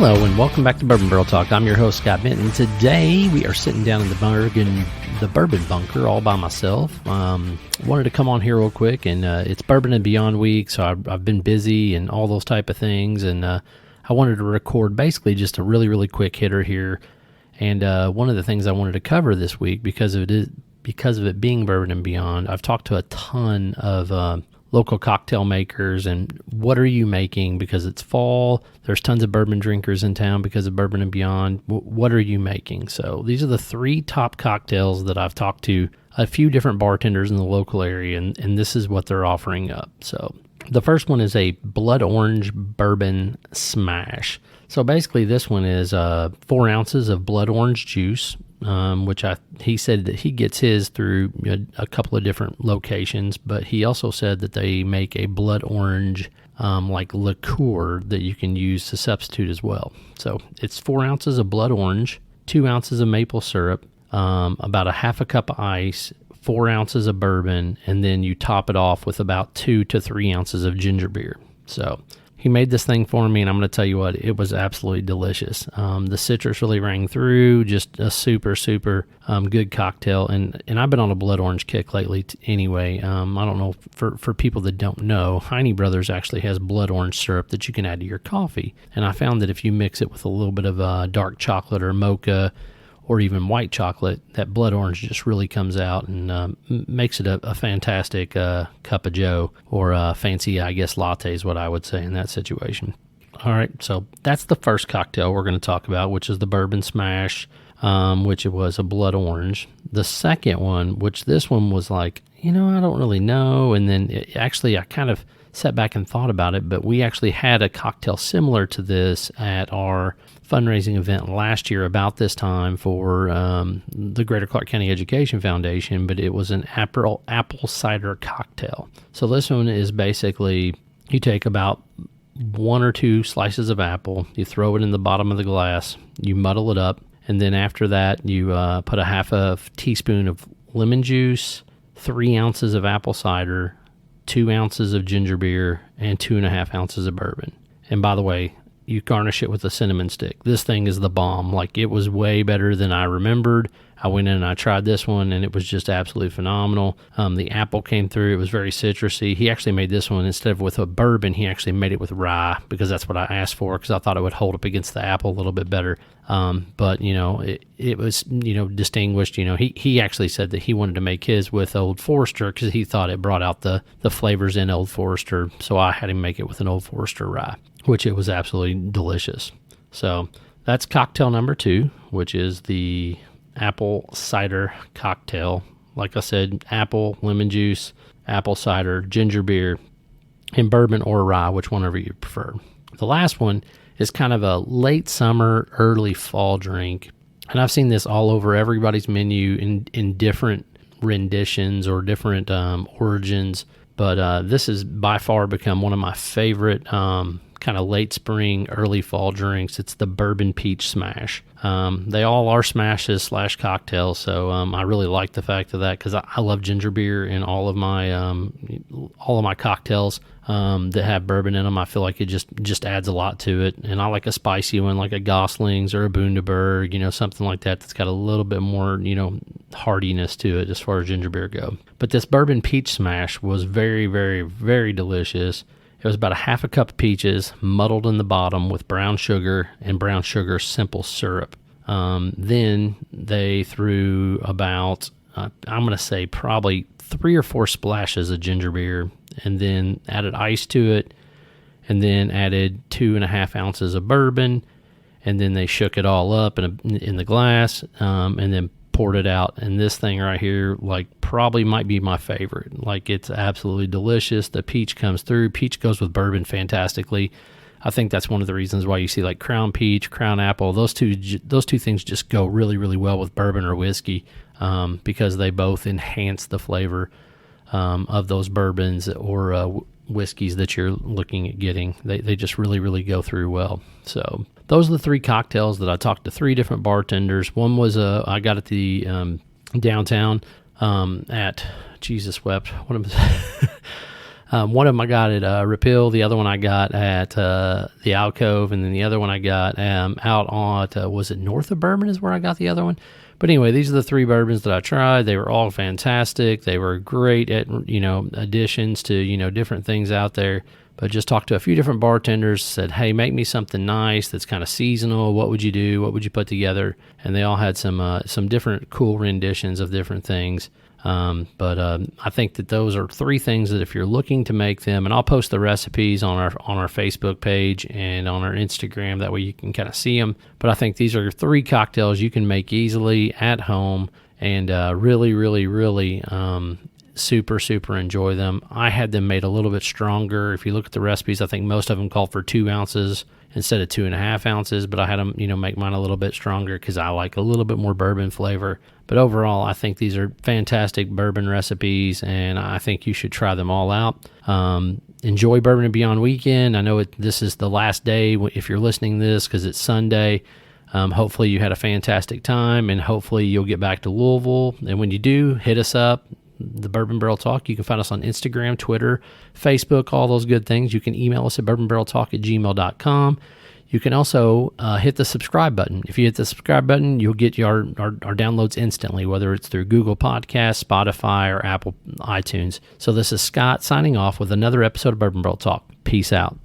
Hello and welcome back to Bourbon Barrel Talk. I'm your host, Scott Benton. Today we are sitting down in the Bourbon Bunker all by myself. Wanted to come on here real quick, and it's Bourbon and Beyond week, so I've been busy and all those type of things, and I wanted to record basically just a really, really quick hitter here. And one of the things I wanted to cover this week, because of it being Bourbon and Beyond, I've talked to a ton of local cocktail makers and what are you making, because it's fall. There's tons of bourbon drinkers in town because of Bourbon and Beyond. What are you making? So these are the three top cocktails that I've talked to a few different bartenders in the local area, and this is what they're offering up. So the first one is a blood orange bourbon smash. So basically this one is 4 ounces of blood orange juice, which he said that he gets his through a couple of different locations, but he also said that they make a blood orange like liqueur that you can use to substitute as well. So it's 4 ounces of blood orange, 2 ounces of maple syrup, about a half a cup of ice, 4 ounces of bourbon, and then you top it off with about 2 to 3 ounces of ginger beer. So he made this thing for me, and I'm going to tell you what, it was absolutely delicious. The citrus really rang through, just a super, super good cocktail. And I've been on a blood orange kick lately anyway. I don't know, for people that don't know, Heine Brothers actually has blood orange syrup that you can add to your coffee. And I found that if you mix it with a little bit of dark chocolate or mocha or even white chocolate, that blood orange just really comes out and makes it a fantastic cup of joe, or fancy, I guess, latte is what I would say in that situation. All right, so that's the first cocktail we're going to talk about, which is the bourbon smash, which it was a blood orange. The second one, which this one was like, I don't really know, and then I kind of sat back and thought about it, but we actually had a cocktail similar to this at our fundraising event last year about this time for the Greater Clark County Education Foundation, but it was an apple cider cocktail. So this one is basically, you take about 1 or 2 slices of apple, you throw it in the bottom of the glass, you muddle it up, and then after that you put a half a teaspoon of lemon juice, 3 ounces of apple cider, 2 ounces of ginger beer, and 2.5 ounces of bourbon. And by the way, you garnish it with a cinnamon stick. This thing is the bomb. Like, it was way better than I remembered. I went in and I tried this one, and it was just absolutely phenomenal. The apple came through. It was very citrusy. He actually made this one, instead of with a bourbon, he actually made it with rye, because that's what I asked for, because I thought it would hold up against the apple a little bit better. But, it was, distinguished. He actually said that he wanted to make his with Old Forester because he thought it brought out the flavors in Old Forester. So I had him make it with an Old Forester rye, which it was absolutely delicious. So that's cocktail number 2, which is the apple cider cocktail. Like I said, apple, lemon juice, apple cider, ginger beer, and bourbon or rye, which whenever you prefer. The last one is kind of a late summer, early fall drink. And I've seen this all over everybody's menu in different renditions or different origins. But this has by far become one of my favorite kind of late spring, early fall drinks. It's the bourbon peach smash. They all are smashes / cocktails, so I really like the fact of that, because I love ginger beer in all of my cocktails that have bourbon in them. I feel like it just adds a lot to it, and I like a spicy one like a Gosling's or a Bundaberg, something like that that's got a little bit more hardiness to it as far as ginger beer go. But this bourbon peach smash was very, very, very delicious. It was about a half a cup of peaches muddled in the bottom with brown sugar and brown sugar simple syrup. Then they threw about, I'm going to say probably 3 or 4 splashes of ginger beer, and then added ice to it, and then added 2.5 ounces of bourbon, and then they shook it all up in the glass, and then poured it out. And this thing right here, probably might be my favorite. It's absolutely delicious. The peach comes through. Peach goes with bourbon fantastically. I think that's one of the reasons why you see Crown Peach, Crown Apple, those two things just go really, really well with bourbon or whiskey, because they both enhance the flavor of those bourbons or whiskeys that you're looking at getting. They just really, really go through well. So those are the 3 cocktails that I talked to 3 different bartenders. One was I got at the downtown at Jesus Wept. What am One of them I got at Repeal, the other one I got at the Alcove, and then the other one I got out on, was it north of Bourbon is where I got the other one? But anyway, these are the 3 bourbons that I tried. They were all fantastic. They were great at, additions to, different things out there. But just talked to a few different bartenders, said, hey, make me something nice that's kind of seasonal. What would you do? What would you put together? And they all had some different cool renditions of different things. But I think that those are 3 things that if you're looking to make them, and I'll post the recipes on our Facebook page and on our Instagram, that way you can kind of see them. But I think these are 3 cocktails you can make easily at home and really, really, really super, super enjoy them. I had them made a little bit stronger. If you look at the recipes, I think most of them call for 2 ounces instead of 2.5 ounces, but I had them, make mine a little bit stronger because I like a little bit more bourbon flavor. But overall, I think these are fantastic bourbon recipes, and I think you should try them all out. Enjoy Bourbon and Beyond weekend. I know this is the last day if you're listening to this because it's Sunday. Hopefully you had a fantastic time, and hopefully you'll get back to Louisville. And when you do, hit us up. The Bourbon Barrel Talk. You can find us on Instagram, Twitter, Facebook, all those good things. You can email us at bourbonbarreltalk@gmail.com. You can also hit the subscribe button. If you hit the subscribe button, you'll get our downloads instantly, whether it's through Google Podcasts, Spotify, or Apple iTunes. So this is Scott signing off with another episode of Bourbon Barrel Talk. Peace out.